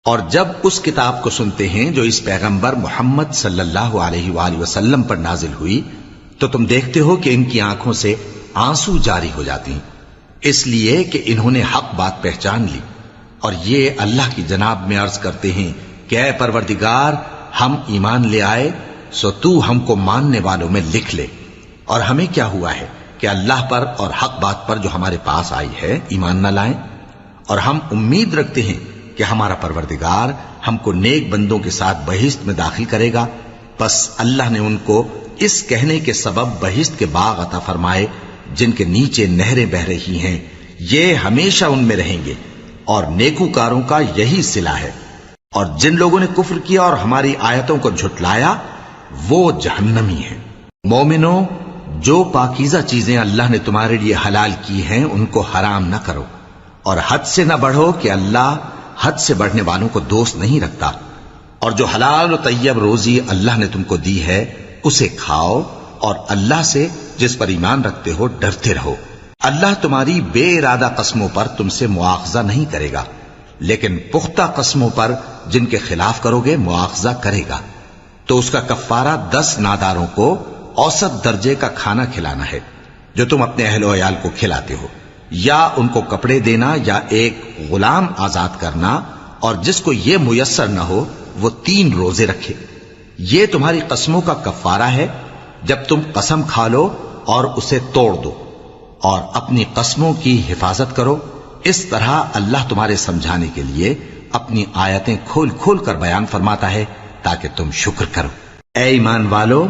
اور جب اس کتاب کو سنتے ہیں جو اس پیغمبر محمد صلی اللہ علیہ وآلہ وسلم پر نازل ہوئی تو تم دیکھتے ہو کہ ان کی آنکھوں سے آنسو جاری ہو جاتی ہیں، اس لیے کہ انہوں نے حق بات پہچان لی، اور یہ اللہ کی جناب میں عرض کرتے ہیں کہ اے پروردگار، ہم ایمان لے آئے سو تو ہم کو ماننے والوں میں لکھ لے، اور ہمیں کیا ہوا ہے کہ اللہ پر اور حق بات پر جو ہمارے پاس آئی ہے ایمان نہ لائیں، اور ہم امید رکھتے ہیں کہ ہمارا پروردگار ہم کو نیک بندوں کے ساتھ بہشت میں داخل کرے گا۔ پس اللہ نے ان کو اس کہنے کے سبب بہشت کے باغ عطا فرمائے جن کے نیچے نہریں بہ رہی ہیں، یہ ہمیشہ ان میں رہیں گے، اور نیکوکاروں کا یہی صلہ ہے۔ اور جن لوگوں نے کفر کیا اور ہماری آیتوں کو جھٹلایا وہ جہنمی ہیں۔ مومنوں، جو پاکیزہ چیزیں اللہ نے تمہارے لیے حلال کی ہیں ان کو حرام نہ کرو، اور حد سے نہ بڑھو کہ اللہ حد سے بڑھنے والوں کو دوست نہیں رکھتا، اور جو حلال و طیب روزی اللہ نے تم کو دی ہے اسے کھاؤ، اور اللہ سے جس پر ایمان رکھتے ہو ڈرتے رہو۔ اللہ تمہاری بے ارادہ قسموں پر تم سے مواخذہ نہیں کرے گا، لیکن پختہ قسموں پر جن کے خلاف کرو گے مواخذہ کرے گا، تو اس کا کفارہ 10 ناداروں کو اوسط درجے کا کھانا کھلانا ہے جو تم اپنے اہل و عیال کو کھلاتے ہو، یا ان کو کپڑے دینا یا ایک غلام آزاد کرنا، اور جس کو یہ میسر نہ ہو وہ 3 روزے رکھے۔ یہ تمہاری قسموں کا کفارہ ہے جب تم قسم کھا لو اور اسے توڑ دو، اور اپنی قسموں کی حفاظت کرو۔ اس طرح اللہ تمہارے سمجھانے کے لیے اپنی آیتیں کھول کھول کر بیان فرماتا ہے تاکہ تم شکر کرو۔ اے ایمان والو،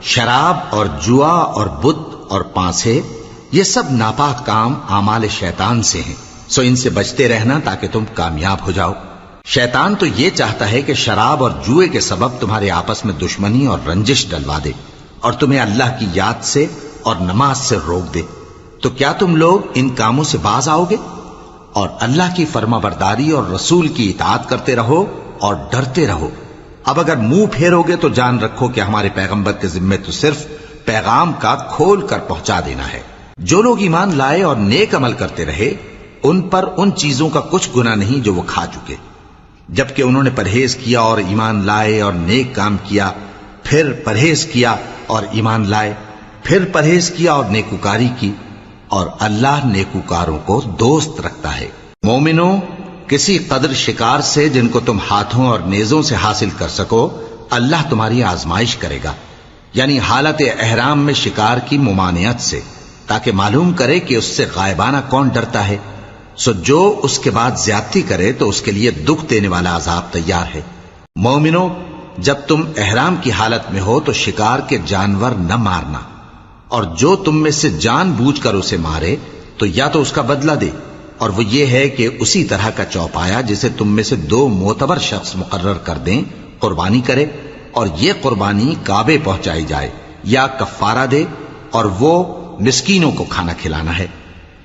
شراب اور جوا اور بت اور پانسے یہ سب ناپاک کام اعمال شیطان سے ہیں، سو ان سے بچتے رہنا تاکہ تم کامیاب ہو جاؤ۔ شیطان تو یہ چاہتا ہے کہ شراب اور جوئے کے سبب تمہارے آپس میں دشمنی اور رنجش ڈلوا دے، اور تمہیں اللہ کی یاد سے اور نماز سے روک دے۔ تو کیا تم لوگ ان کاموں سے باز آؤ گے؟ اور اللہ کی فرما برداری اور رسول کی اطاعت کرتے رہو اور ڈرتے رہو۔ اب اگر منہ پھیرو گے تو جان رکھو کہ ہمارے پیغمبر کے ذمے تو صرف پیغام کا کھول کر پہنچا دینا ہے۔ جو لوگ ایمان لائے اور نیک عمل کرتے رہے ان پر ان چیزوں کا کچھ گناہ نہیں جو وہ کھا چکے، جبکہ انہوں نے پرہیز کیا اور ایمان لائے اور نیک کام کیا، پھر پرہیز کیا اور ایمان لائے، پھر پرہیز کیا اور نیکوکاری کی، اور اللہ نیکوکاروں کو دوست رکھتا ہے۔ مومنوں، کسی قدر شکار سے جن کو تم ہاتھوں اور نیزوں سے حاصل کر سکو اللہ تمہاری آزمائش کرے گا، یعنی حالت احرام میں شکار کی ممانعت سے، تاکہ معلوم کرے کہ اس سے غائبانہ کون ڈرتا ہے۔ سو جو اس کے بعد زیادتی کرے تو اس کے لیے دکھ دینے والا عذاب تیار ہے۔ مومنوں، جب تم احرام کی حالت میں ہو تو شکار کے جانور نہ مارنا، اور جو تم میں سے جان بوجھ کر اسے مارے تو یا تو اس کا بدلہ دے، اور وہ یہ ہے کہ اسی طرح کا چوپایا جسے تم میں سے 2 معتبر شخص مقرر کر دیں قربانی کرے، اور یہ قربانی کعبے پہنچائی جائے، یا کفارہ دے اور وہ مسکینوں کو کھانا کھلانا ہے،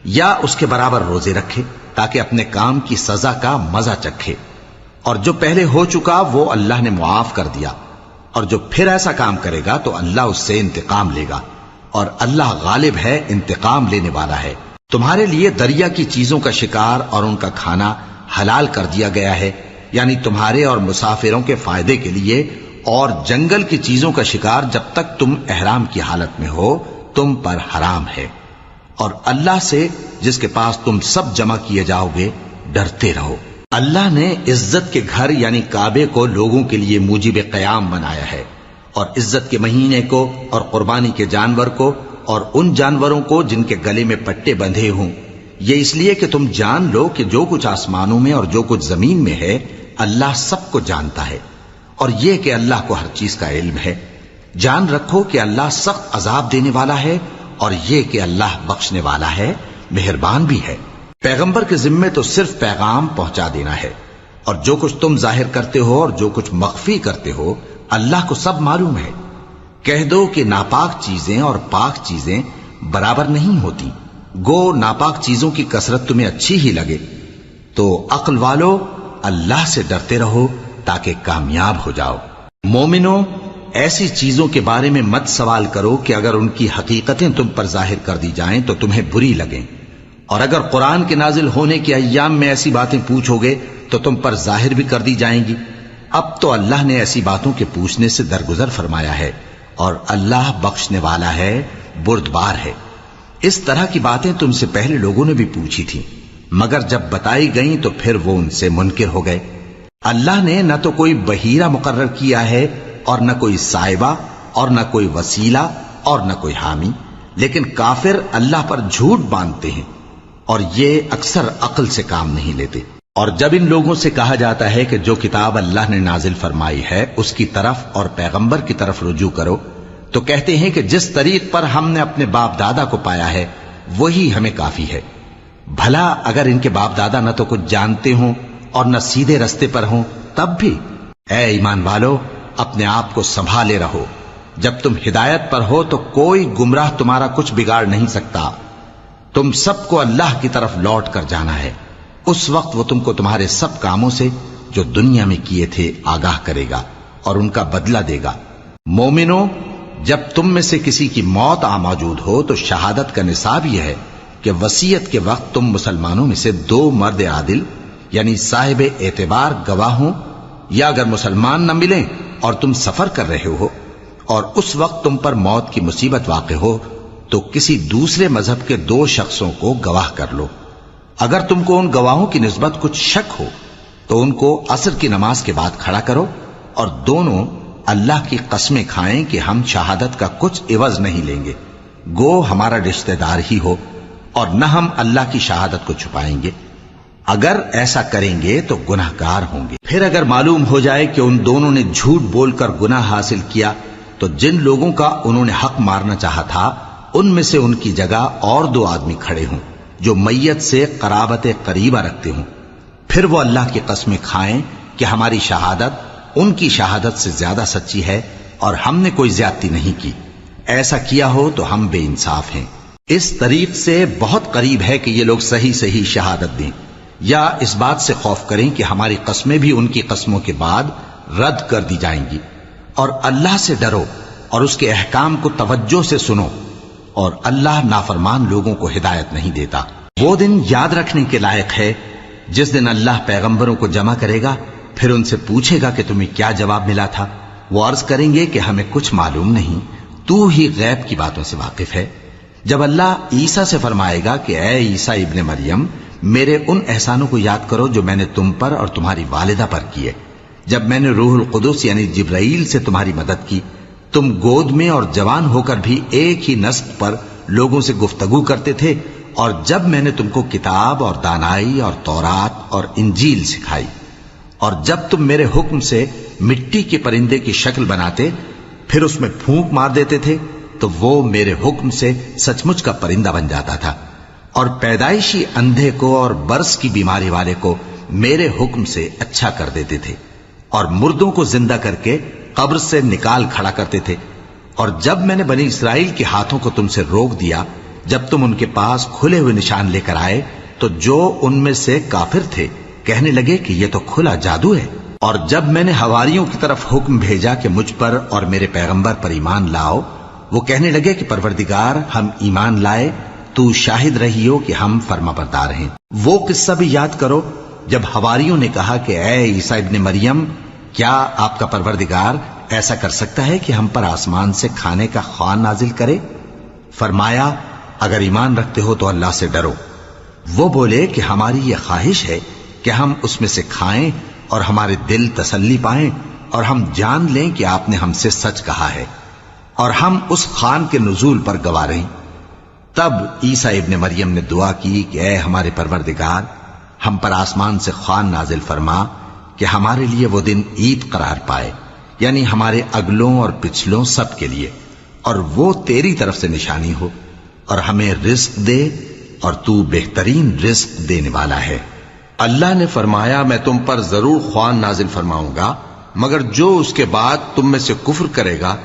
یا اس کے برابر روزے رکھے تاکہ اپنے کام کی سزا کا مزہ چکھے، اور جو پہلے ہو چکا وہ اللہ نے معاف کر دیا، اور جو پھر ایسا کام کرے گا تو اللہ اس سے انتقام لے گا، اور اللہ غالب ہے، انتقام لینے والا ہے۔ تمہارے لیے دریا کی چیزوں کا شکار اور ان کا کھانا حلال کر دیا گیا ہے، یعنی تمہارے اور مسافروں کے فائدے کے لیے، اور جنگل کی چیزوں کا شکار جب تک تم احرام کی حالت میں ہو تم پر حرام ہے، اور اللہ سے جس کے پاس تم سب جمع کیے جاؤ گے ڈرتے رہو۔ اللہ نے عزت کے گھر یعنی کعبے کو لوگوں کے لیے موجب قیام بنایا ہے، اور عزت کے مہینے کو اور قربانی کے جانور کو اور ان جانوروں کو جن کے گلے میں پٹے بندھے ہوں، یہ اس لیے کہ تم جان لو کہ جو کچھ آسمانوں میں اور جو کچھ زمین میں ہے اللہ سب کو جانتا ہے، اور یہ کہ اللہ کو ہر چیز کا علم ہے۔ جان رکھو کہ اللہ سخت عذاب دینے والا ہے، اور یہ کہ اللہ بخشنے والا ہے، مہربان بھی ہے۔ پیغمبر کے ذمے تو صرف پیغام پہنچا دینا ہے، اور جو کچھ تم ظاہر کرتے ہو اور جو کچھ مخفی کرتے ہو اللہ کو سب معلوم ہے۔ کہہ دو کہ ناپاک چیزیں اور پاک چیزیں برابر نہیں ہوتی، گو ناپاک چیزوں کی کثرت تمہیں اچھی ہی لگے، تو عقل والو اللہ سے ڈرتے رہو تاکہ کامیاب ہو جاؤ۔ مومنوں، ایسی چیزوں کے بارے میں مت سوال کرو کہ اگر ان کی حقیقتیں تم پر ظاہر کر دی جائیں تو تمہیں بری لگیں، اور اگر قرآن کے نازل ہونے کے ایام میں ایسی باتیں پوچھو گے تو تم پر ظاہر بھی کر دی جائیں گی۔ اب تو اللہ نے ایسی باتوں کے پوچھنے سے درگزر فرمایا ہے، اور اللہ بخشنے والا ہے، بردبار ہے۔ اس طرح کی باتیں تم سے پہلے لوگوں نے بھی پوچھی تھیں، مگر جب بتائی گئیں تو پھر وہ ان سے منکر ہو گئے۔ اللہ نے نہ تو کوئی بحیرہ مقرر کیا ہے، اور نہ کوئی صاحبہ، اور نہ کوئی وسیلہ، اور نہ کوئی حامی، لیکن کافر اللہ پر جھوٹ باندھتے ہیں، اور یہ اکثر عقل سے کام نہیں لیتے۔ اور جب ان لوگوں سے کہا جاتا ہے کہ جو کتاب اللہ نے نازل فرمائی ہے اس کی طرف اور پیغمبر کی طرف رجوع کرو، تو کہتے ہیں کہ جس طریق پر ہم نے اپنے باپ دادا کو پایا ہے وہی ہمیں کافی ہے۔ بھلا اگر ان کے باپ دادا نہ تو کچھ جانتے ہوں اور نہ سیدھے رستے پر ہوں تب بھی؟ اے ایمان والو، اپنے آپ کو سنبھالے رہو، جب تم ہدایت پر ہو تو کوئی گمراہ تمہارا کچھ بگاڑ نہیں سکتا۔ تم سب کو اللہ کی طرف لوٹ کر جانا ہے، اس وقت وہ تم کو تمہارے سب کاموں سے جو دنیا میں کیے تھے آگاہ کرے گا اور ان کا بدلہ دے گا۔ مومنو، جب تم میں سے کسی کی موت آ موجود ہو تو شہادت کا نصاب یہ ہے کہ وصیت کے وقت تم مسلمانوں میں سے 2 مرد عادل یعنی صاحب اعتبار گواہ ہوں، یا اگر مسلمان نہ ملیں اور تم سفر کر رہے ہو اور اس وقت تم پر موت کی مصیبت واقع ہو تو کسی دوسرے مذہب کے 2 شخصوں کو گواہ کر لو۔ اگر تم کو ان گواہوں کی نسبت کچھ شک ہو تو ان کو عصر کی نماز کے بعد کھڑا کرو، اور دونوں اللہ کی قسمیں کھائیں کہ ہم شہادت کا کچھ عوض نہیں لیں گے، گو ہمارا رشتہ دار ہی ہو، اور نہ ہم اللہ کی شہادت کو چھپائیں گے۔ اگر ایسا کریں گے تو گناہ گار ہوں گے۔ پھر اگر معلوم ہو جائے کہ ان دونوں نے جھوٹ بول کر گناہ حاصل کیا تو جن لوگوں کا انہوں نے حق مارنا چاہا تھا ان میں سے ان کی جگہ اور 2 آدمی کھڑے ہوں جو میت سے قرابت قریبہ رکھتے ہوں، پھر وہ اللہ کی قسمیں کھائیں کہ ہماری شہادت ان کی شہادت سے زیادہ سچی ہے اور ہم نے کوئی زیادتی نہیں کی۔ ایسا کیا ہو تو ہم بے انصاف ہیں۔ اس طریق سے بہت قریب ہے کہ یہ لوگ صحیح صحیح شہادت دیں، یا اس بات سے خوف کریں کہ ہماری قسمیں بھی ان کی قسموں کے بعد رد کر دی جائیں گی۔ اور اللہ سے ڈرو اور اس کے احکام کو توجہ سے سنو، اور اللہ نافرمان لوگوں کو ہدایت نہیں دیتا۔ وہ دن یاد رکھنے کے لائق ہے جس دن اللہ پیغمبروں کو جمع کرے گا، پھر ان سے پوچھے گا کہ تمہیں کیا جواب ملا تھا۔ وہ عرض کریں گے کہ ہمیں کچھ معلوم نہیں، تو ہی غیب کی باتوں سے واقف ہے۔ جب اللہ عیسیٰ سے فرمائے گا کہ اے عیسیٰ ابن مریم، میرے ان احسانوں کو یاد کرو جو میں نے تم پر اور تمہاری والدہ پر کیے، جب میں نے روح القدس یعنی جبرائیل سے تمہاری مدد کی، تم گود میں اور جوان ہو کر بھی ایک ہی نسق پر لوگوں سے گفتگو کرتے تھے، اور جب میں نے تم کو کتاب اور دانائی اور تورات اور انجیل سکھائی، اور جب تم میرے حکم سے مٹی کے پرندے کی شکل بناتے پھر اس میں پھونک مار دیتے تھے تو وہ میرے حکم سے سچ مچ کا پرندہ بن جاتا تھا، اور پیدائشی اندھے کو اور برس کی بیماری والے کو میرے حکم سے اچھا کر دیتے تھے، اور مردوں کو زندہ کر کے قبر سے نکال کھڑا کرتے تھے۔ اور جب میں نے بنی اسرائیل کے ہاتھوں کو تم سے روک دیا جب تم ان کے پاس کھلے ہوئے نشان لے کر آئے تو جو ان میں سے کافر تھے کہنے لگے کہ یہ تو کھلا جادو ہے۔ اور جب میں نے حواریوں کی طرف حکم بھیجا کہ مجھ پر اور میرے پیغمبر پر ایمان لاؤ، وہ کہنے لگے کہ پروردگار ہم ایمان لائے، تو شاہد رہی ہو کہ ہم فرما بردار ہیں۔ وہ قصہ بھی یاد کرو جب حواریوں نے کہا کہ اے عیسیٰ ابن مریم، کیا آپ کا پروردگار ایسا کر سکتا ہے کہ ہم پر آسمان سے کھانے کا خوان نازل کرے؟ فرمایا اگر ایمان رکھتے ہو تو اللہ سے ڈرو۔ وہ بولے کہ ہماری یہ خواہش ہے کہ ہم اس میں سے کھائیں اور ہمارے دل تسلی پائیں اور ہم جان لیں کہ آپ نے ہم سے سچ کہا ہے، اور ہم اس خوان کے نزول پر گواہ رہیں۔ تب عیسیٰ ابن مریم نے دعا کی کہ اے ہمارے پروردگار، ہم پر آسمان سے خوان نازل فرما کہ ہمارے لیے وہ دن عید قرار پائے، یعنی ہمارے اگلوں اور پچھلوں سب کے لیے، اور وہ تیری طرف سے نشانی ہو، اور ہمیں رزق دے اور تو بہترین رزق دینے والا ہے۔ اللہ نے فرمایا میں تم پر ضرور خوان نازل فرماؤں گا، مگر جو اس کے بعد تم میں سے کفر کرے گا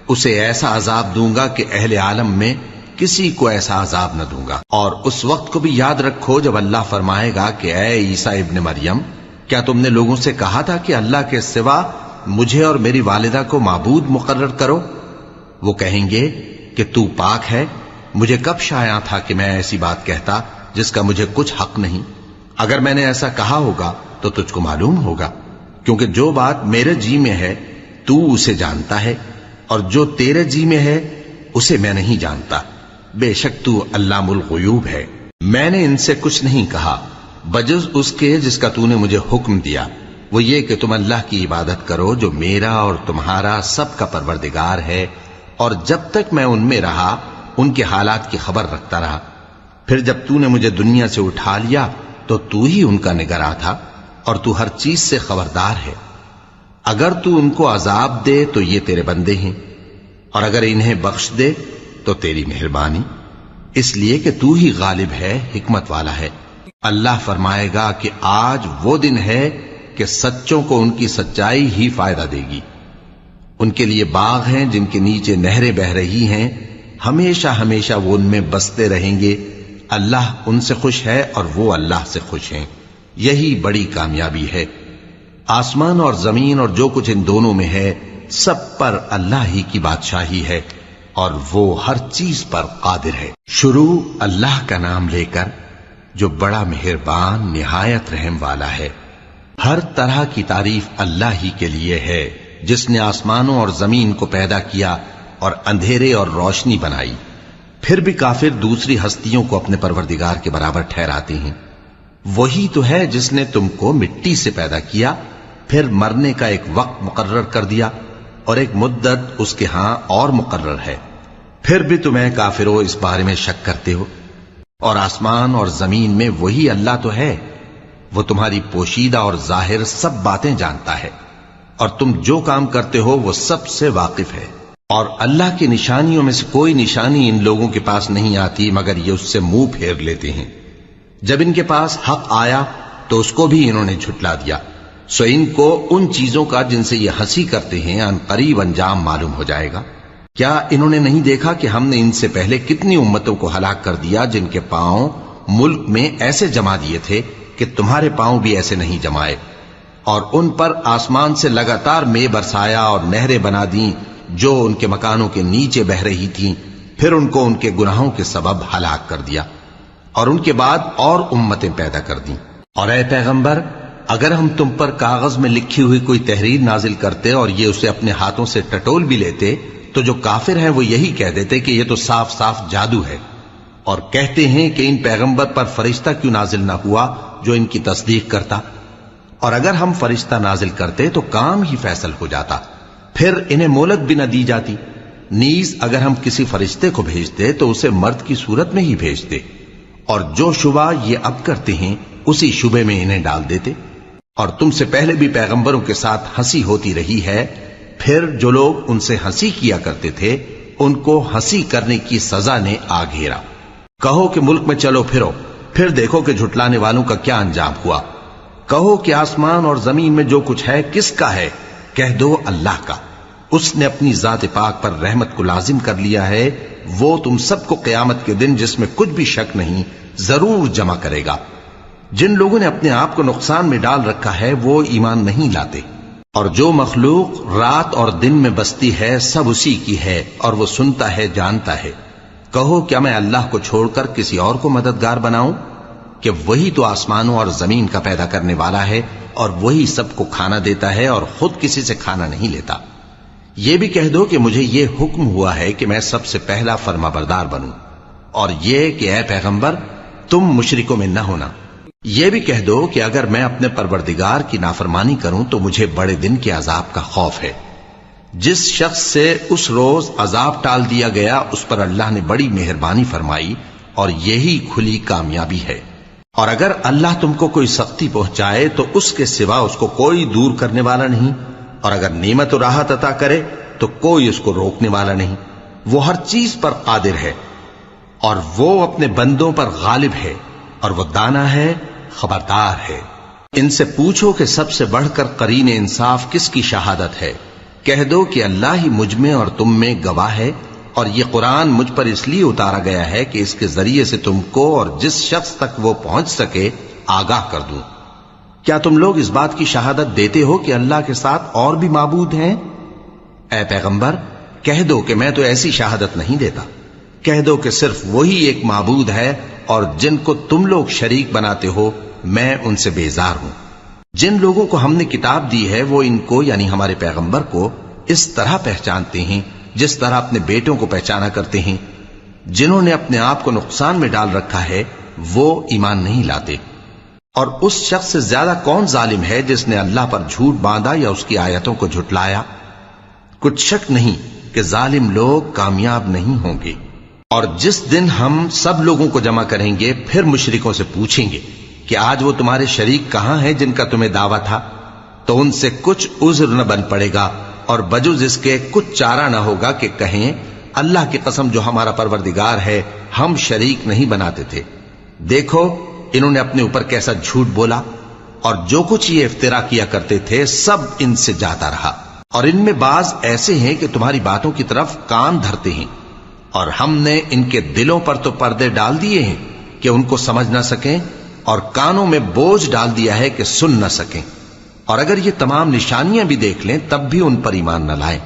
اسے ایسا عذاب دوں گا کہ اہل عالم میں کسی کو ایسا عذاب نہ دوں گا۔ اور اس وقت کو بھی یاد رکھو جب اللہ فرمائے گا کہ اے عیسیٰ ابن مریم، کیا تم نے لوگوں سے کہا تھا کہ اللہ کے سوا مجھے اور میری والدہ کو معبود مقرر کرو؟ وہ کہیں گے کہ تو پاک ہے، مجھے کب شایع تھا کہ میں ایسی بات کہتا جس کا مجھے کچھ حق نہیں۔ اگر میں نے ایسا کہا ہوگا تو تجھ کو معلوم ہوگا، کیونکہ جو بات میرے جی میں ہے تو اسے جانتا ہے، اور جو تیرے جی میں ہے اسے میں نہیں جانتا۔ بے شک تو علام الغیوب ہے۔ میں نے ان سے کچھ نہیں کہا بجز اس کے جس کا تو نے مجھے حکم دیا، وہ یہ کہ تم اللہ کی عبادت کرو جو میرا اور تمہارا سب کا پروردگار ہے، اور جب تک میں ان میں رہا ان کے حالات کی خبر رکھتا رہا۔ پھر جب تو نے مجھے دنیا سے اٹھا لیا تو تو ہی ان کا نگراں تھا، اور تو ہر چیز سے خبردار ہے۔ اگر تو ان کو عذاب دے تو یہ تیرے بندے ہیں، اور اگر انہیں بخش دے تو تیری مہربانی، اس لیے کہ تو ہی غالب ہے، حکمت والا ہے۔ اللہ فرمائے گا کہ آج وہ دن ہے کہ سچوں کو ان کی سچائی ہی فائدہ دے گی۔ ان کے لیے باغ ہیں جن کے نیچے نہریں بہ رہی ہیں، ہمیشہ ہمیشہ وہ ان میں بستے رہیں گے۔ اللہ ان سے خوش ہے اور وہ اللہ سے خوش ہیں، یہی بڑی کامیابی ہے۔ آسمان اور زمین اور جو کچھ ان دونوں میں ہے سب پر اللہ ہی کی بادشاہی ہے، اور وہ ہر چیز پر قادر ہے۔ شروع اللہ کا نام لے کر جو بڑا مہربان نہایت رحم والا ہے۔ ہر طرح کی تعریف اللہ ہی کے لیے ہے، جس نے آسمانوں اور زمین کو پیدا کیا اور اندھیرے اور روشنی بنائی۔ پھر بھی کافر دوسری ہستیوں کو اپنے پروردگار کے برابر ٹھہراتے ہیں۔ وہی تو ہے جس نے تم کو مٹی سے پیدا کیا، پھر مرنے کا ایک وقت مقرر کر دیا، اور ایک مدت اس کے ہاں اور مقرر ہے۔ پھر بھی تمہیں کافروں اس بارے میں شک کرتے ہو، اور آسمان اور زمین میں وہی اللہ تو ہے، وہ تمہاری پوشیدہ اور ظاہر سب باتیں جانتا ہے، اور تم جو کام کرتے ہو وہ سب سے واقف ہے۔ اور اللہ کی نشانیوں میں سے کوئی نشانی ان لوگوں کے پاس نہیں آتی مگر یہ اس سے منہ پھیر لیتے ہیں۔ جب ان کے پاس حق آیا تو اس کو بھی انہوں نے جھٹلا دیا، سو ان کو ان چیزوں کا جن سے یہ ہنسی کرتے ہیں ان قریب انجام معلوم ہو جائے گا۔ کیا انہوں نے نہیں دیکھا کہ ہم نے ان سے پہلے کتنی امتوں کو ہلاک کر دیا جن کے پاؤں ملک میں ایسے جما دیے تھے کہ تمہارے پاؤں بھی ایسے نہیں جمائے، اور ان پر آسمان سے لگاتار مے برسایا اور نہریں بنا دیں جو ان کے مکانوں کے نیچے بہ رہی تھیں، پھر ان کو ان کے گناہوں کے سبب ہلاک کر دیا، اور ان کے بعد اور امتیں پیدا کر دیں۔ اور اے پیغمبر، اگر ہم تم پر کاغذ میں لکھی ہوئی کوئی تحریر نازل کرتے اور یہ اسے اپنے ہاتھوں سے ٹٹول بھی لیتے تو جو کافر ہیں وہ یہی کہہ دیتے کہ یہ تو صاف صاف جادو ہے، اور کہتے ہیں کہ ان پیغمبر پر فرشتہ کیوں نازل نہ ہوا جو ان کی تصدیق کرتا، اور اگر ہم فرشتہ نازل کرتے تو کام ہی فیصل ہو جاتا، پھر انہیں مہلت بھی نہ دی جاتی۔ نیز اگر ہم کسی فرشتے کو بھیجتے تو اسے مرد کی صورت میں ہی بھیجتے، اور جو شبہ یہ اب کرتے ہیں اسی شبے میں انہیں ڈال دیتے۔ اور تم سے پہلے بھی پیغمبروں کے ساتھ ہنسی ہوتی رہی ہے، پھر جو لوگ ان سے ہنسی کیا کرتے تھے ان کو ہنسی کرنے کی سزا نے آ گھیرا۔ کہو کہ ملک میں چلو پھرو، پھر دیکھو کہ جھٹلانے والوں کا کیا انجام ہوا۔ کہو کہ آسمان اور زمین میں جو کچھ ہے کس کا ہے؟ کہہ دو اللہ کا۔ اس نے اپنی ذات پاک پر رحمت کو لازم کر لیا ہے، وہ تم سب کو قیامت کے دن جس میں کچھ بھی شک نہیں ضرور جمع کرے گا۔ جن لوگوں نے اپنے آپ کو نقصان میں ڈال رکھا ہے وہ ایمان نہیں لاتے، اور جو مخلوق رات اور دن میں بستی ہے سب اسی کی ہے، اور وہ سنتا ہے جانتا ہے۔ کہو کیا میں اللہ کو چھوڑ کر کسی اور کو مددگار بناؤں؟ کہ وہی تو آسمانوں اور زمین کا پیدا کرنے والا ہے، اور وہی سب کو کھانا دیتا ہے اور خود کسی سے کھانا نہیں لیتا۔ یہ بھی کہہ دو کہ مجھے یہ حکم ہوا ہے کہ میں سب سے پہلا فرما بردار بنوں، اور یہ کہ اے پیغمبر تم مشرکوں میں نہ ہونا۔ یہ بھی کہہ دو کہ اگر میں اپنے پروردگار کی نافرمانی کروں تو مجھے بڑے دن کے عذاب کا خوف ہے۔ جس شخص سے اس روز عذاب ٹال دیا گیا اس پر اللہ نے بڑی مہربانی فرمائی، اور یہی کھلی کامیابی ہے۔ اور اگر اللہ تم کو کوئی سختی پہنچائے تو اس کے سوا اس کو کوئی دور کرنے والا نہیں، اور اگر نعمت و راحت عطا کرے تو کوئی اس کو روکنے والا نہیں۔ وہ ہر چیز پر قادر ہے، اور وہ اپنے بندوں پر غالب ہے، اور وہ دانا ہے، خبردار ہے۔ ان سے پوچھو کہ سب سے بڑھ کر قرین انصاف کس کی شہادت ہے؟ کہہ دو کہ اللہ ہی مجھ میں اور تم میں گواہ ہے، اور یہ قرآن مجھ پر اس لیے اتارا گیا ہے کہ اس کے ذریعے سے تم کو اور جس شخص تک وہ پہنچ سکے آگاہ کر دوں۔ کیا تم لوگ اس بات کی شہادت دیتے ہو کہ اللہ کے ساتھ اور بھی معبود ہیں؟ اے پیغمبر کہہ دو کہ میں تو ایسی شہادت نہیں دیتا۔ کہہ دو کہ صرف وہی ایک معبود ہے، اور جن کو تم لوگ شریک بناتے ہو میں ان سے بیزار ہوں۔ جن لوگوں کو ہم نے کتاب دی ہے وہ ان کو یعنی ہمارے پیغمبر کو اس طرح پہچانتے ہیں جس طرح اپنے بیٹوں کو پہچانا کرتے ہیں. جنہوں نے اپنے آپ کو نقصان میں ڈال رکھا ہے وہ ایمان نہیں لاتے. اور اس شخص سے زیادہ کون ظالم ہے جس نے اللہ پر جھوٹ باندھا یا اس کی آیتوں کو جھٹلایا؟ کچھ شک نہیں کہ ظالم لوگ کامیاب نہیں ہوں گے. اور جس دن ہم سب لوگوں کو جمع کریں گے پھر مشرکوں سے پوچھیں گے کہ آج وہ تمہارے شریک کہاں ہیں جن کا تمہیں دعویٰ تھا، تو ان سے کچھ عذر نہ بن پڑے گا اور بجز اس کے کچھ چارہ نہ ہوگا کہ کہیں اللہ کی قسم جو ہمارا پروردگار ہے ہم شریک نہیں بناتے تھے. دیکھو انہوں نے اپنے اوپر کیسا جھوٹ بولا، اور جو کچھ یہ افترا کیا کرتے تھے سب ان سے جاتا رہا. اور ان میں بعض ایسے ہیں کہ تمہاری باتوں کی طرف کان دھرتے ہیں، اور ہم نے ان کے دلوں پر تو پردے ڈال دیے ہیں کہ ان کو سمجھ نہ سکیں، اور کانوں میں بوجھ ڈال دیا ہے کہ سن نہ سکیں. اور اگر یہ تمام نشانیاں بھی دیکھ لیں تب بھی ان پر ایمان نہ لائیں.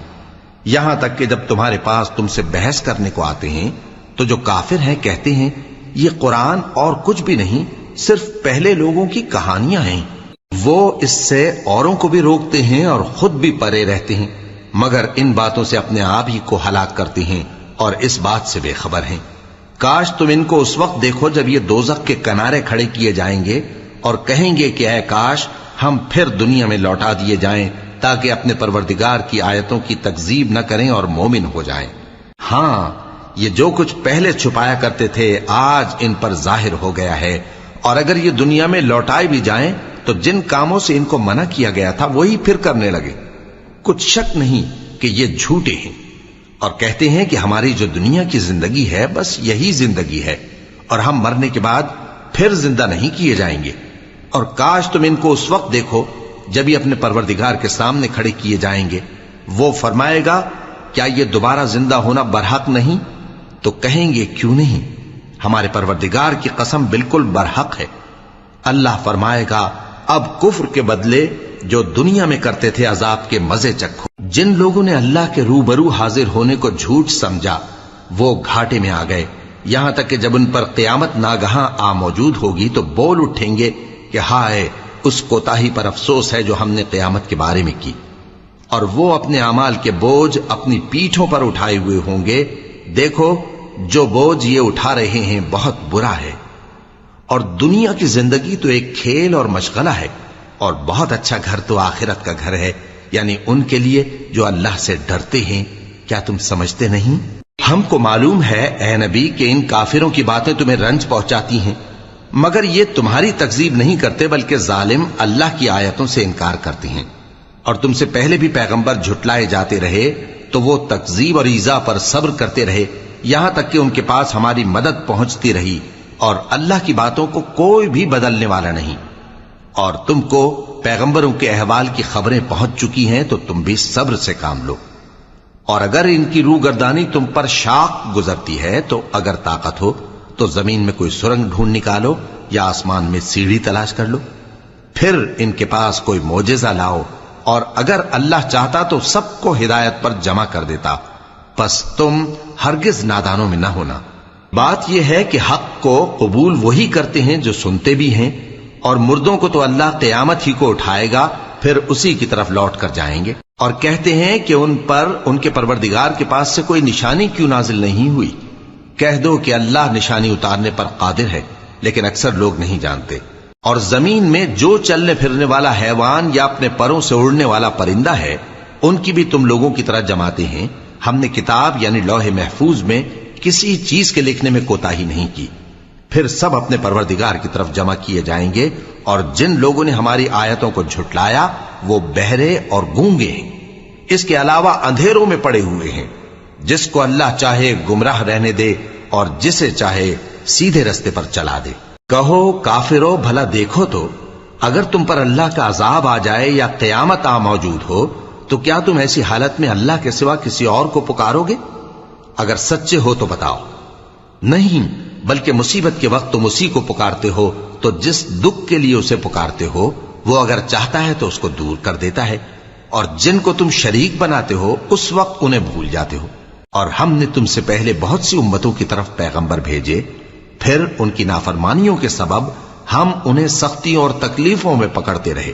یہاں تک کہ جب تمہارے پاس تم سے بحث کرنے کو آتے ہیں تو جو کافر ہیں کہتے ہیں یہ قرآن اور کچھ بھی نہیں، صرف پہلے لوگوں کی کہانیاں ہیں. وہ اس سے اوروں کو بھی روکتے ہیں اور خود بھی پرے رہتے ہیں، مگر ان باتوں سے اپنے آپ ہی کو ہلاک کرتے ہیں اور اس بات سے بے خبر ہیں. کاش تم ان کو اس وقت دیکھو جب یہ دوزخ کے کنارے کھڑے کیے جائیں گے اور کہیں گے کہ اے کاش ہم پھر دنیا میں لوٹا دیے جائیں تاکہ اپنے پروردگار کی آیتوں کی تکذیب نہ کریں اور مومن ہو جائیں. ہاں یہ جو کچھ پہلے چھپایا کرتے تھے آج ان پر ظاہر ہو گیا ہے، اور اگر یہ دنیا میں لوٹائے بھی جائیں تو جن کاموں سے ان کو منع کیا گیا تھا وہی پھر کرنے لگے. کچھ شک نہیں کہ یہ جھوٹے ہیں، اور کہتے ہیں کہ ہماری جو دنیا کی زندگی ہے بس یہی زندگی ہے اور ہم مرنے کے بعد پھر زندہ نہیں کیے جائیں گے. اور کاش تم ان کو اس وقت دیکھو جب یہ اپنے پروردگار کے سامنے کھڑے کیے جائیں گے. وہ فرمائے گا کیا یہ دوبارہ زندہ ہونا برحق نہیں؟ تو کہیں گے کیوں نہیں، ہمارے پروردگار کی قسم بالکل برحق ہے. اللہ فرمائے گا اب کفر کے بدلے جو دنیا میں کرتے تھے عذاب کے مزے چکھو. جن لوگوں نے اللہ کے روبرو حاضر ہونے کو جھوٹ سمجھا وہ گھاٹے میں آ گئے، یہاں تک کہ جب ان پر قیامت ناگہاں آ موجود ہوگی تو بول اٹھیں گے کہ ہائے اس کوتاہی پر افسوس ہے جو ہم نے قیامت کے بارے میں کی. اور وہ اپنے اعمال کے بوجھ اپنی پیٹھوں پر اٹھائے ہوئے ہوں گے. دیکھو جو بوجھ یہ اٹھا رہے ہیں بہت برا ہے. اور دنیا کی زندگی تو ایک کھیل اور مشغلہ ہے، اور بہت اچھا گھر تو آخرت کا گھر ہے، یعنی ان کے لیے جو اللہ سے ڈرتے ہیں. کیا تم سمجھتے نہیں؟ ہم کو معلوم ہے اے نبی کہ ان کافروں کی باتیں تمہیں رنج پہنچاتی ہیں، مگر یہ تمہاری تکذیب نہیں کرتے بلکہ ظالم اللہ کی آیتوں سے انکار کرتے ہیں. اور تم سے پہلے بھی پیغمبر جھٹلائے جاتے رہے تو وہ تکذیب اور ایذا پر صبر کرتے رہے یہاں تک کہ ان کے پاس ہماری مدد پہنچتی رہی، اور اللہ کی باتوں کو کوئی بھی بدلنے والا نہیں. اور تم کو پیغمبروں کے احوال کی خبریں پہنچ چکی ہیں تو تم بھی صبر سے کام لو. اور اگر ان کی روح گردانی تم پر شاق گزرتی ہے تو اگر طاقت ہو تو زمین میں کوئی سرنگ ڈھونڈ نکالو یا آسمان میں سیڑھی تلاش کر لو، پھر ان کے پاس کوئی معجزہ لاؤ، اور اگر اللہ چاہتا تو سب کو ہدایت پر جمع کر دیتا. پس تم ہرگز نادانوں میں نہ ہونا. بات یہ ہے کہ حق کو قبول وہی کرتے ہیں جو سنتے بھی ہیں، اور مردوں کو تو اللہ قیامت ہی کو اٹھائے گا پھر اسی کی طرف لوٹ کر جائیں گے. اور کہتے ہیں کہ ان پر ان کے پروردگار کے پاس سے کوئی نشانی کیوں نازل نہیں ہوئی. کہہ دو کہ اللہ نشانی اتارنے پر قادر ہے، لیکن اکثر لوگ نہیں جانتے. اور زمین میں جو چلنے پھرنے والا حیوان یا اپنے پروں سے اڑنے والا پرندہ ہے ان کی بھی تم لوگوں کی طرح جماتے ہیں. ہم نے کتاب یعنی لوح محفوظ میں کسی چیز کے لکھنے میں کوتاہی نہیں کی. پھر سب اپنے پروردگار کی طرف جمع کیے جائیں گے. اور جن لوگوں نے ہماری آیتوں کو جھٹلایا وہ بہرے اور گونگے ہیں، اس کے علاوہ اندھیروں میں پڑے ہوئے ہیں. جس کو اللہ چاہے گمراہ رہنے دے اور جسے چاہے سیدھے رستے پر چلا دے. کہو کافرو بھلا دیکھو تو اگر تم پر اللہ کا عذاب آ جائے یا قیامت آ موجود ہو تو کیا تم ایسی حالت میں اللہ کے سوا کسی اور کو پکارو گے؟ اگر سچے ہو تو بتاؤ. نہیں، بلکہ مصیبت کے وقت تم اسی کو پکارتے ہو تو جس دکھ کے لیے اسے پکارتے ہو وہ اگر چاہتا ہے تو اس کو دور کر دیتا ہے، اور جن کو تم شریک بناتے ہو اس وقت انہیں بھول جاتے ہو. اور ہم نے تم سے پہلے بہت سی امتوں کی طرف پیغمبر بھیجے، پھر ان کی نافرمانیوں کے سبب ہم انہیں سختیوں اور تکلیفوں میں پکڑتے رہے.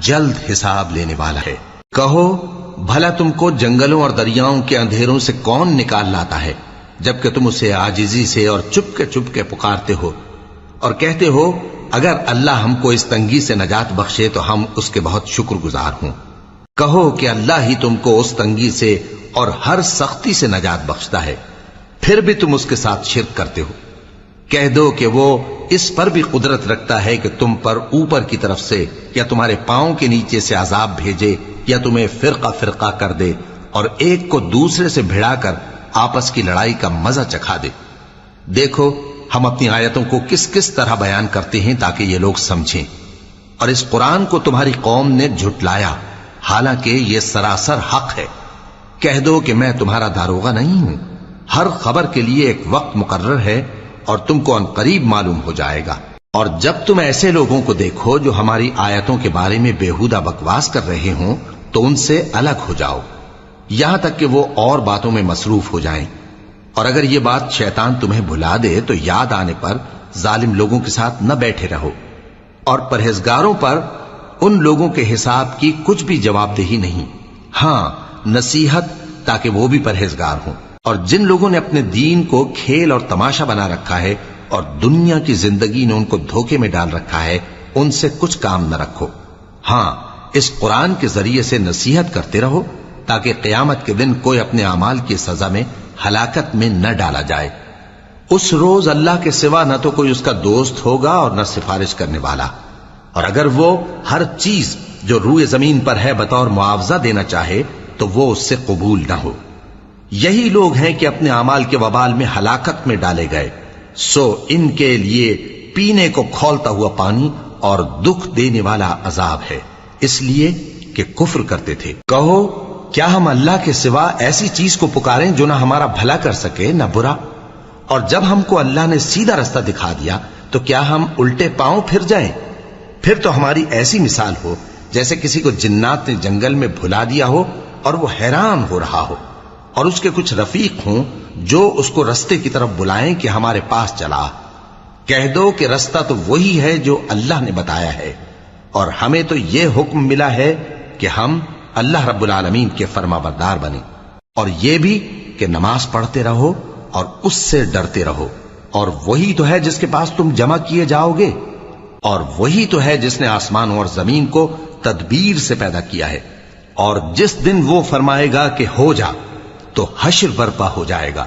جلد حساب لینے والا ہے۔ کہو بھلا تم کو جنگلوں اور دریاؤں کے اندھیروں سے کون نکال لاتا ہے، جبکہ تم اسے عاجزی سے اور چپ کے پکارتے ہو اور کہتے ہو اگر اللہ ہم کو اس تنگی سے نجات بخشے تو ہم اس کے بہت شکر گزار ہوں۔ کہو کہ اللہ ہی تم کو اس تنگی سے اور ہر سختی سے نجات بخشتا ہے، پھر بھی تم اس کے ساتھ شرک کرتے ہو۔ کہہ دو کہ وہ اس پر بھی قدرت رکھتا ہے کہ تم پر اوپر کی طرف سے یا تمہارے پاؤں کے نیچے سے عذاب بھیجے یا تمہیں فرقہ فرقہ کر دے اور ایک کو دوسرے سے بھڑا کر آپس کی لڑائی کا مزہ چکھا دے۔ دیکھو ہم اپنی آیتوں کو کس کس طرح بیان کرتے ہیں تاکہ یہ لوگ سمجھیں، اور اس قرآن کو تمہاری قوم نے جھٹلایا حالانکہ یہ سراسر حق ہے۔ کہہ دو کہ میں تمہارا داروغہ نہیں ہوں، ہر خبر کے لیے ایک وقت مقرر ہے اور تم کو عنقریب معلوم ہو جائے گا۔ اور جب تم ایسے لوگوں کو دیکھو جو ہماری آیتوں کے بارے میں بےہودہ بکواس کر رہے ہوں تو ان سے الگ ہو جاؤ، یہاں تک کہ وہ اور باتوں میں مصروف ہو جائیں۔ اور اگر یہ بات شیطان تمہیں بھلا دے تو یاد آنے پر ظالم لوگوں کے ساتھ نہ بیٹھے رہو، اور پرہیزگاروں پر ان لوگوں کے حساب کی کچھ بھی جواب دہی نہیں، ہاں نصیحت تاکہ وہ بھی پرہیزگار ہوں۔ اور جن لوگوں نے اپنے دین کو کھیل اور تماشا بنا رکھا ہے اور دنیا کی زندگی نے ان کو دھوکے میں ڈال رکھا ہے، ان سے کچھ کام نہ رکھو، ہاں اس قرآن کے ذریعے سے نصیحت کرتے رہو تاکہ قیامت کے دن کوئی اپنے اعمال کی سزا میں ہلاکت میں نہ ڈالا جائے۔ اس روز اللہ کے سوا نہ تو کوئی اس کا دوست ہوگا اور نہ سفارش کرنے والا، اور اگر وہ ہر چیز جو روئے زمین پر ہے بطور معاوضہ دینا چاہے تو وہ اس سے قبول نہ ہو۔ یہی لوگ ہیں کہ اپنے اعمال کے وبال میں ہلاکت میں ڈالے گئے، سو ان کے لیے پینے کو کھولتا ہوا پانی اور دکھ دینے والا عذاب ہے، اس لیے کہ کفر کرتے تھے۔ کہو کیا ہم اللہ کے سوا ایسی چیز کو پکاریں جو نہ ہمارا بھلا کر سکے نہ برا؟ اور جب ہم کو اللہ نے سیدھا رستہ دکھا دیا تو کیا ہم الٹے پاؤں پھر جائیں؟ پھر تو ہماری ایسی مثال ہو جیسے کسی کو جنات نے جنگل میں بھلا دیا ہو اور وہ حیران ہو رہا ہو، اور اس کے کچھ رفیق ہوں جو اس کو رستے کی طرف بلائیں کہ ہمارے پاس چلا۔ کہہ دو کہ رستہ تو وہی ہے جو اللہ نے بتایا ہے، اور ہمیں تو یہ حکم ملا ہے کہ ہم اللہ رب العالمین کے فرما بردار بنیں، اور یہ بھی کہ نماز پڑھتے رہو اور اس سے ڈرتے رہو، اور وہی تو ہے جس کے پاس تم جمع کیے جاؤ گے، اور وہی تو ہے جس نے آسمانوں اور زمین کو تدبیر سے پیدا کیا ہے، اور جس دن وہ فرمائے گا کہ ہو جا تو حشر برپا ہو جائے گا،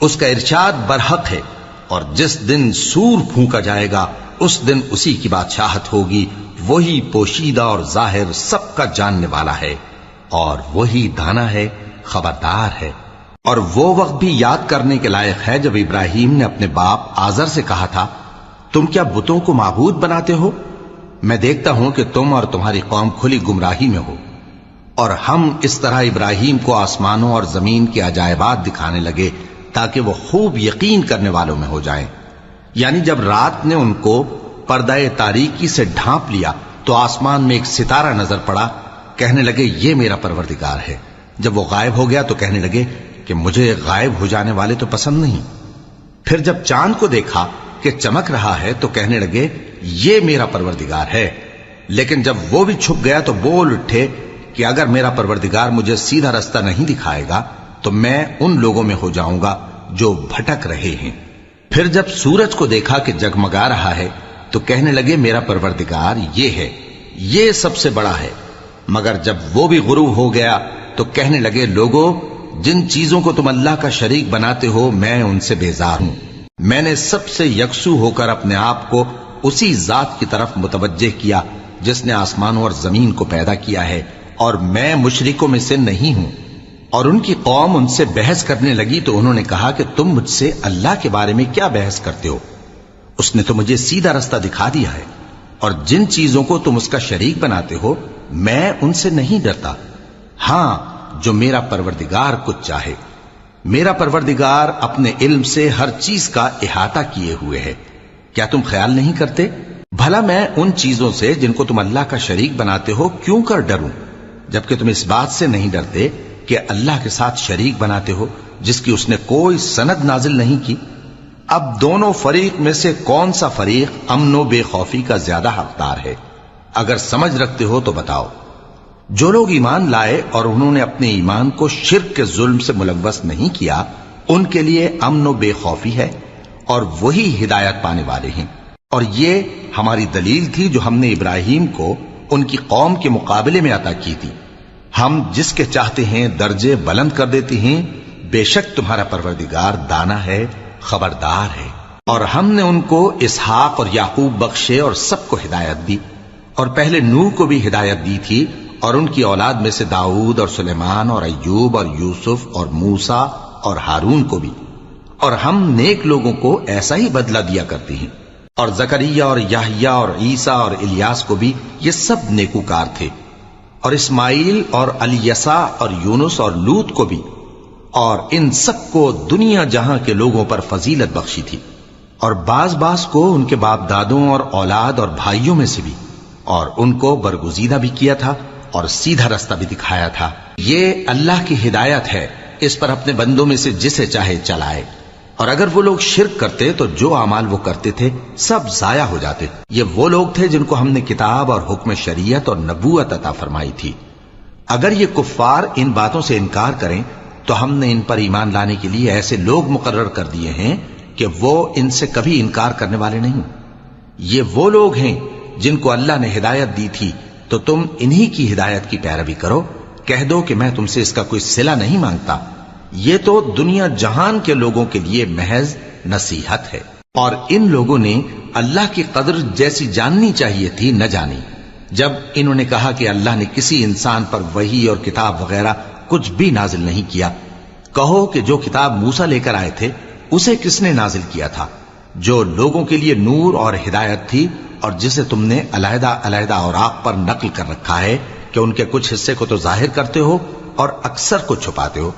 اس کا ارشاد برحق ہے، اور جس دن سور پھونکا جائے گا اس دن اسی کی بادشاہت ہوگی، وہی پوشیدہ اور ظاہر سب کا جاننے والا ہے، اور وہی دانا ہے، خبردار ہے۔ اور وہ وقت بھی یاد کرنے کے لائق ہے جب ابراہیم نے اپنے باپ آزر سے کہا تھا تم کیا بتوں کو معبود بناتے ہو؟ میں دیکھتا ہوں کہ تم اور تمہاری قوم کھلی گمراہی میں ہو۔ اور ہم اس طرح ابراہیم کو آسمانوں اور زمین کے عجائبات دکھانے لگے تاکہ وہ خوب یقین کرنے والوں میں ہو جائیں۔ یعنی جب رات نے ان کو پردہ تاریکی سے ڈھانپ لیا تو آسمان میں ایک ستارہ نظر پڑا، کہنے لگے یہ میرا پروردگار ہے۔ جب وہ غائب ہو گیا تو کہنے لگے کہ مجھے غائب ہو جانے والے تو پسند نہیں۔ پھر جب چاند کو دیکھا کہ چمک رہا ہے تو کہنے لگے یہ میرا پروردگار ہے۔ لیکن جب وہ بھی چھپ گیا تو بول اٹھے کہ اگر میرا پروردگار مجھے سیدھا رستہ نہیں دکھائے گا تو میں ان لوگوں میں ہو جاؤں گا جو بھٹک رہے ہیں۔ پھر جب سورج کو دیکھا کہ جگمگا رہا ہے تو کہنے لگے میرا پروردگار یہ ہے، یہ سب سے بڑا ہے۔ مگر جب وہ بھی غروب ہو گیا تو کہنے لگے لوگو جن چیزوں کو تم اللہ کا شریک بناتے ہو میں ان سے بیزار ہوں۔ میں نے سب سے یکسو ہو کر اپنے آپ کو اسی ذات کی طرف متوجہ کیا جس نے آسمانوں اور زمین کو پیدا کیا ہے، اور میں مشرکوں میں سے نہیں ہوں۔ اور ان کی قوم ان سے بحث کرنے لگی تو انہوں نے کہا کہ تم مجھ سے اللہ کے بارے میں کیا بحث کرتے ہو؟ اس نے تو مجھے سیدھا رستہ دکھا دیا ہے، اور جن چیزوں کو تم اس کا شریک بناتے ہو میں ان سے نہیں ڈرتا، ہاں جو میرا پروردگار کچھ چاہے۔ میرا پروردگار اپنے علم سے ہر چیز کا احاطہ کیے ہوئے ہے۔ کیا تم خیال نہیں کرتے؟ بھلا میں ان چیزوں سے جن کو تم اللہ کا شریک بناتے ہو کیوں کر ڈروں، جبکہ تم اس بات سے نہیں ڈرتے کہ اللہ کے ساتھ شریک بناتے ہو جس کی اس نے کوئی سند نازل نہیں کی۔ اب دونوں فریق میں سے کون سا فریق امن و بے خوفی کا زیادہ حقدار ہے؟ اگر سمجھ رکھتے ہو تو بتاؤ۔ جو لوگ ایمان لائے اور انہوں نے اپنے ایمان کو شرک کے ظلم سے ملوث نہیں کیا، ان کے لیے امن و بے خوفی ہے اور وہی ہدایت پانے والے ہیں۔ اور یہ ہماری دلیل تھی جو ہم نے ابراہیم کو ان کی قوم کے مقابلے میں عطا کی تھی۔ ہم جس کے چاہتے ہیں درجے بلند کر دیتے ہیں، بے شک تمہارا پروردگار دانا ہے، خبردار ہے۔ اور ہم نے ان کو اسحاق اور یعقوب بخشے اور سب کو ہدایت دی، اور پہلے نوح کو بھی ہدایت دی تھی، اور ان کی اولاد میں سے داؤد اور سلیمان اور ایوب اور یوسف اور موسیٰ اور ہارون کو بھی۔ اور ہم نیک لوگوں کو ایسا ہی بدلہ دیا کرتے ہیں۔ اور زکریا اور یحییٰ اور عیسیٰ اور الیاس کو بھی، یہ سب نیکوکار تھے۔ اور اسماعیل اور الیسع اور یونس اور لوط کو بھی، اور ان سب کو دنیا جہاں کے لوگوں پر فضیلت بخشی تھی، اور بعض کو ان کے باپ دادوں اور اولاد اور بھائیوں میں سے بھی، اور ان کو برگزیدہ بھی کیا تھا اور سیدھا رستہ بھی دکھایا تھا۔ یہ اللہ کی ہدایت ہے، اس پر اپنے بندوں میں سے جسے چاہے چلائے۔ اور اگر وہ لوگ شرک کرتے تو جو اعمال وہ کرتے تھے سب ضائع ہو جاتے۔ یہ وہ لوگ تھے جن کو ہم نے کتاب اور حکم شریعت اور نبوت عطا فرمائی تھی۔ اگر یہ کفار ان باتوں سے انکار کریں تو ہم نے ان پر ایمان لانے کے لیے ایسے لوگ مقرر کر دیے ہیں کہ وہ ان سے کبھی انکار کرنے والے نہیں۔ یہ وہ لوگ ہیں جن کو اللہ نے ہدایت دی تھی، تو تم انہی کی ہدایت کی پیروی کرو۔ کہہ دو کہ میں تم سے اس کا کوئی صلہ نہیں مانگتا، یہ تو دنیا جہان کے لوگوں کے لیے محض نصیحت ہے۔ اور ان لوگوں نے اللہ کی قدر جیسی جاننی چاہیے تھی نہ جانی، جب انہوں نے کہا کہ اللہ نے کسی انسان پر وحی اور کتاب وغیرہ کچھ بھی نازل نہیں کیا۔ کہو کہ جو کتاب موسیٰ لے کر آئے تھے اسے کس نے نازل کیا تھا، جو لوگوں کے لیے نور اور ہدایت تھی، اور جسے تم نے علیحدہ علیحدہ اوراق پر نقل کر رکھا ہے کہ ان کے کچھ حصے کو تو ظاہر کرتے ہو اور اکثر کو چھپاتے ہو۔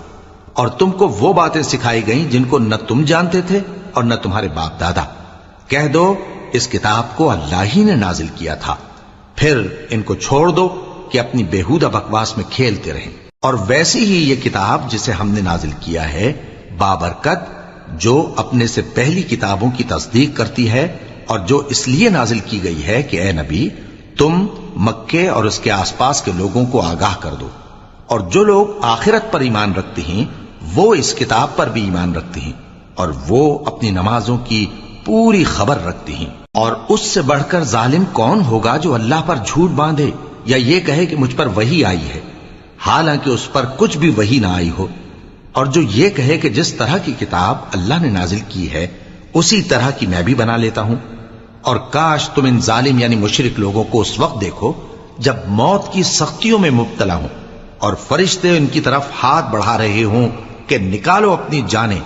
اور تم کو وہ باتیں سکھائی گئیں جن کو نہ تم جانتے تھے اور نہ تمہارے باپ دادا۔ کہہ دو اس کتاب کو اللہ ہی نے نازل کیا تھا، پھر ان کو چھوڑ دو کہ اپنی بیہودہ بکواس میں کھیلتے رہیں۔ اور ویسی ہی یہ کتاب جسے ہم نے نازل کیا ہے بابرکت، جو اپنے سے پہلی کتابوں کی تصدیق کرتی ہے، اور جو اس لیے نازل کی گئی ہے کہ اے نبی تم مکے اور اس کے آس پاس کے لوگوں کو آگاہ کر دو۔ اور جو لوگ آخرت پر ایمان رکھتے ہیں وہ اس کتاب پر بھی ایمان رکھتے ہیں، اور وہ اپنی نمازوں کی پوری خبر رکھتے ہیں۔ اور اس سے بڑھ کر ظالم کون ہوگا جو اللہ پر جھوٹ باندھے یا یہ کہے کہ مجھ پر وحی آئی ہے، حالانکہ اس پر کچھ بھی وحی نہ آئی ہو، اور جو یہ کہے کہ جس طرح کی کتاب اللہ نے نازل کی ہے اسی طرح کی میں بھی بنا لیتا ہوں۔ اور کاش تم ان ظالم یعنی مشرک لوگوں کو اس وقت دیکھو جب موت کی سختیوں میں مبتلا ہوں، اور فرشتے ان کی طرف ہاتھ بڑھا رہے ہوں کہ نکالو اپنی جانیں،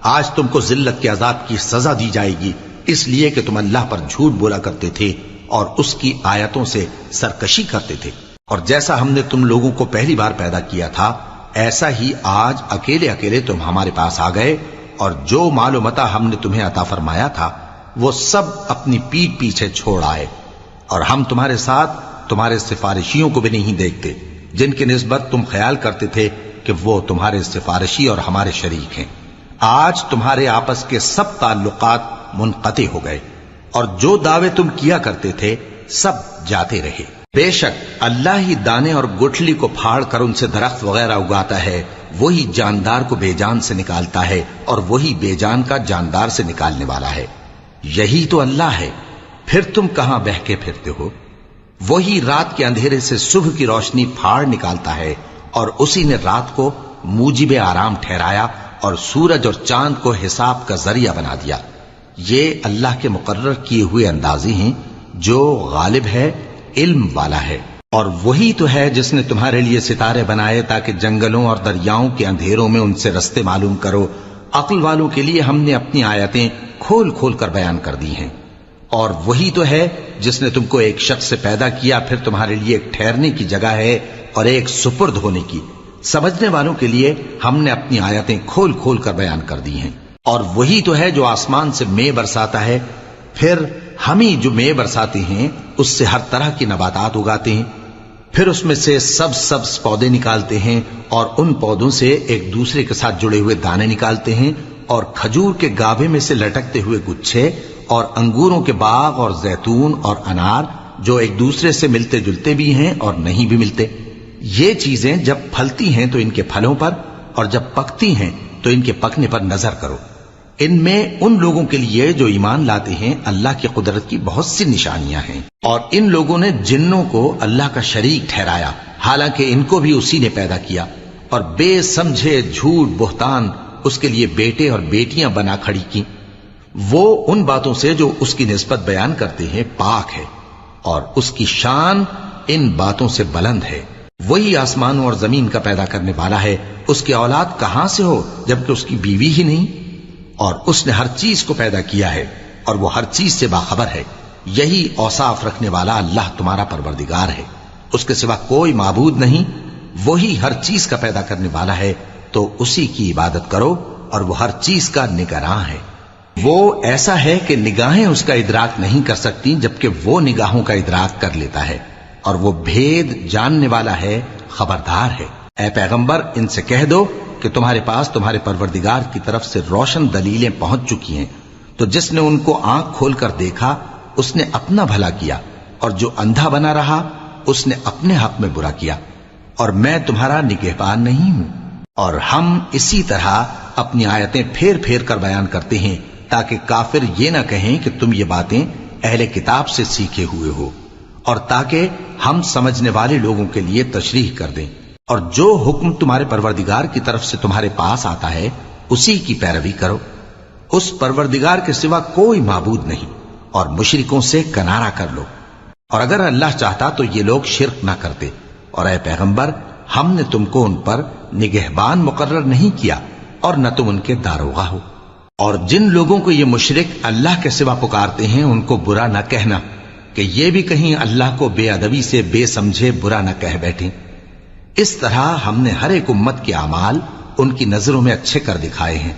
آج تم کو ذلت کے عذاب کی سزا دی جائے گی، اس لیے کہ تم اللہ پر جھوٹ بولا کرتے تھے اور اس کی آیتوں سے سرکشی کرتے تھے۔ اور جیسا ہم نے تم لوگوں کو پہلی بار پیدا کیا تھا ایسا ہی آج اکیلے اکیلے تم ہمارے پاس آ گئے، اور جو مال و متاع ہم نے تمہیں عطا فرمایا تھا وہ سب اپنی پیٹھ پیچھے چھوڑ آئے، اور ہم تمہارے ساتھ تمہارے سفارشیوں کو بھی نہیں دیکھتے جن کی نسبت تم خیال کرتے تھے کہ وہ تمہارے سفارشی اور ہمارے شریک ہیں۔ آج تمہارے آپس کے سب تعلقات منقطع ہو گئے، اور جو دعوے تم کیا کرتے تھے سب جاتے رہے۔ بے شک اللہ ہی دانے اور گٹھلی کو پھاڑ کر ان سے درخت وغیرہ اگاتا ہے، وہی جاندار کو بے جان سے نکالتا ہے، اور وہی بے جان کا جاندار سے نکالنے والا ہے۔ یہی تو اللہ ہے، پھر تم کہاں بہکے پھرتے ہو؟ وہی رات کے اندھیرے سے صبح کی روشنی پھاڑ نکالتا ہے، اور اسی نے رات کو موجب آرام ٹھہرایا اور سورج اور چاند کو حساب کا ذریعہ بنا دیا۔ یہ اللہ کے مقرر کیے ہوئے اندازے ہیں، جو غالب ہے، علم والا ہے۔ اور وہی تو ہے جس نے تمہارے لیے ستارے بنائے تاکہ جنگلوں اور دریاؤں کے اندھیروں میں ان سے رستے معلوم کرو۔ عقل والوں کے لیے ہم نے اپنی آیتیں کھول کھول کر بیان کر دی ہیں۔ اور وہی تو ہے جس نے تم کو ایک شخص سے پیدا کیا، پھر تمہارے لیے ایک ٹھہرنے کی جگہ ہے اور ایک سپرد ہونے کی۔ سمجھنے والوں کے لیے ہم نے اپنی آیتیں کھول کھول کر بیان کر دی ہیں۔ اور وہی تو ہے جو آسمان سے مے برساتا ہے، پھر ہم ہی جو مے برساتے ہیں اس سے ہر طرح کی نباتات اگاتے ہیں، پھر اس میں سے سبز پودے نکالتے ہیں، اور ان پودوں سے ایک دوسرے کے ساتھ جڑے ہوئے دانے نکالتے ہیں، اور کھجور کے گاھے میں سے لٹکتے ہوئے گچھے، اور انگوروں کے باغ اور زیتون اور انار جو ایک دوسرے سے ملتے جلتے بھی ہیں اور نہیں بھی ملتے۔ یہ چیزیں جب پھلتی ہیں تو ان کے پھلوں پر، اور جب پکتی ہیں تو ان کے پکنے پر نظر کرو۔ ان میں ان لوگوں کے لیے جو ایمان لاتے ہیں اللہ کی قدرت کی بہت سی نشانیاں ہیں، اور ان لوگوں نے جنوں کو اللہ کا شریک ٹھہرایا، حالانکہ ان کو بھی اسی نے پیدا کیا، اور بے سمجھے جھوٹ بہتان اس کے لیے بیٹے اور بیٹیاں بنا کھڑی کی۔ وہ ان باتوں سے جو اس کی نسبت بیان کرتے ہیں پاک ہے، اور اس کی شان ان باتوں سے بلند ہے۔ وہی آسمانوں اور زمین کا پیدا کرنے والا ہے، اس کی اولاد کہاں سے ہو جبکہ اس کی بیوی ہی نہیں؟ اور اس نے ہر چیز کو پیدا کیا ہے، اور وہ ہر چیز سے باخبر ہے۔ یہی اوصاف رکھنے والا اللہ تمہارا پروردگار ہے، اس کے سوا کوئی معبود نہیں۔ وہی ہر چیز کا پیدا کرنے والا ہے، تو اسی کی عبادت کرو، اور وہ ہر چیز کا نگراں ہے۔ وہ ایسا ہے کہ نگاہیں اس کا ادراک نہیں کر سکتی، جبکہ وہ نگاہوں کا ادراک کر لیتا ہے، اور وہ بھید جاننے والا ہے، خبردار ہے۔ اے پیغمبر، ان سے کہہ دو کہ تمہارے پاس تمہارے پروردگار کی طرف سے روشن دلیلیں پہنچ چکی ہیں، تو جس نے ان کو آنکھ کھول کر دیکھا اس نے اپنا بھلا کیا، اور جو اندھا بنا رہا اس نے اپنے حق میں برا کیا، اور میں تمہارا نگہبان نہیں ہوں۔ اور ہم اسی طرح اپنی آیتیں پھیر پھیر کر بیان کرتے ہیں تاکہ کافر یہ نہ کہیں کہ تم یہ باتیں اہل کتاب سے سیکھے ہوئے ہو، اور تاکہ ہم سمجھنے والے لوگوں کے لیے تشریح کر دیں۔ اور جو حکم تمہارے پروردگار کی طرف سے تمہارے پاس آتا ہے اسی کی پیروی کرو، اس پروردگار کے سوا کوئی معبود نہیں، اور مشرکوں سے کنارہ کر لو۔ اور اگر اللہ چاہتا تو یہ لوگ شرک نہ کرتے، اور اے پیغمبر، ہم نے تم کو ان پر نگہبان مقرر نہیں کیا، اور نہ تم ان کے داروغہ ہو۔ اور جن لوگوں کو یہ مشرک اللہ کے سوا پکارتے ہیں ان کو برا نہ کہنا، کہ یہ بھی کہیں اللہ کو بے ادبی سے بے سمجھے برا نہ کہہ بیٹھیں۔ اس طرح ہم نے ہر ایک امت کے اعمال ان کی نظروں میں اچھے کر دکھائے ہیں،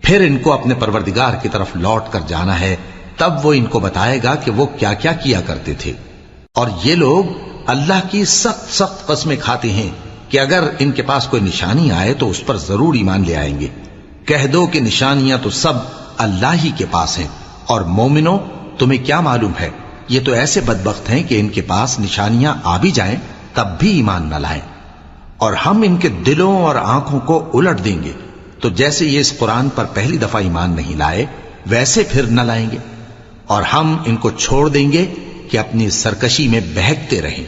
پھر ان کو اپنے پروردگار کی طرف لوٹ کر جانا ہے، تب وہ ان کو بتائے گا کہ وہ کیا کیا کیا کرتے تھے۔ اور یہ لوگ اللہ کی سخت سخت قسمیں کھاتے ہیں کہ اگر ان کے پاس کوئی نشانی آئے تو اس پر ضرور ایمان لے آئیں گے۔ کہہ دو کہ نشانیاں تو سب اللہ ہی کے پاس ہیں، اور مومنوں تمہیں کیا معلوم ہے، یہ تو ایسے بدبخت ہیں کہ ان کے پاس نشانیاں آ بھی جائیں تب بھی ایمان نہ لائیں۔ اور ہم ان کے دلوں اور آنکھوں کو الٹ دیں گے، تو جیسے یہ اس قرآن پر پہلی دفعہ ایمان نہیں لائے ویسے پھر نہ لائیں گے، اور ہم ان کو چھوڑ دیں گے کہ اپنی سرکشی میں بہکتے رہیں۔